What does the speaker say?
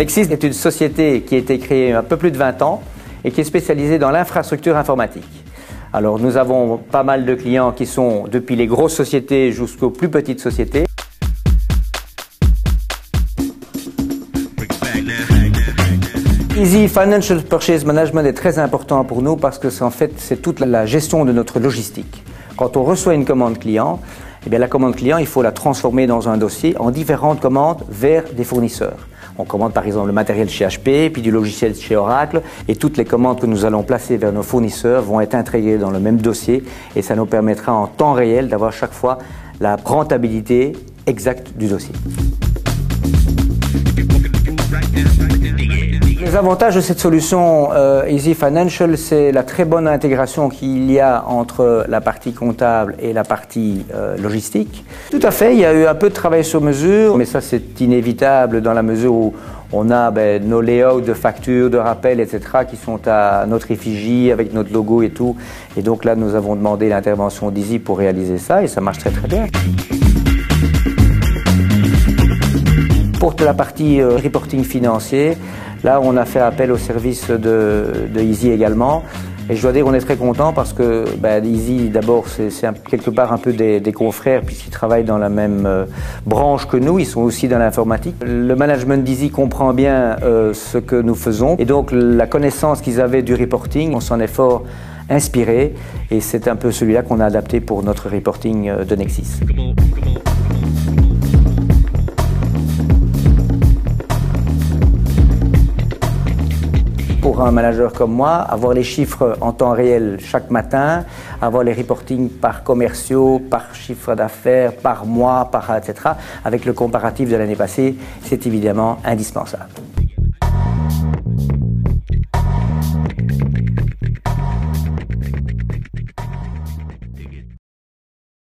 Nexis est une société qui a été créée il y a un peu plus de 20 ans et qui est spécialisée dans l'infrastructure informatique. Alors nous avons pas mal de clients qui sont depuis les grosses sociétés jusqu'aux plus petites sociétés. Easy Financial Purchase Management est très important pour nous parce que c'est toute la gestion de notre logistique. Quand on reçoit une commande client, eh bien, la commande client, il faut la transformer dans un dossier en différentes commandes vers des fournisseurs. On commande par exemple le matériel chez HP, puis du logiciel chez Oracle, et toutes les commandes que nous allons placer vers nos fournisseurs vont être intégrées dans le même dossier, et ça nous permettra en temps réel d'avoir chaque fois la rentabilité exacte du dossier. Les avantages de cette solution Easy Financial, c'est la très bonne intégration qu'il y a entre la partie comptable et la partie logistique. Tout à fait, il y a eu un peu de travail sur mesure, mais ça c'est inévitable dans la mesure où on a nos layouts de factures, de rappels, etc. qui sont à notre effigie avec notre logo et tout. Et donc là, nous avons demandé l'intervention d'Easy pour réaliser ça et ça marche très très bien. Pour la partie reporting financier, là on a fait appel au service de Easy également. Et je dois dire qu'on est très content parce que Easy d'abord c'est quelque part un peu des confrères puisqu'ils travaillent dans la même branche que nous, ils sont aussi dans l'informatique. Le management d'Easy comprend bien ce que nous faisons et donc la connaissance qu'ils avaient du reporting, on s'en est fort inspiré et c'est un peu celui-là qu'on a adapté pour notre reporting de Nexis. Pour un manager comme moi, avoir les chiffres en temps réel chaque matin, avoir les reportings par commerciaux, par chiffre d'affaires, par mois, etc., avec le comparatif de l'année passée, c'est évidemment indispensable.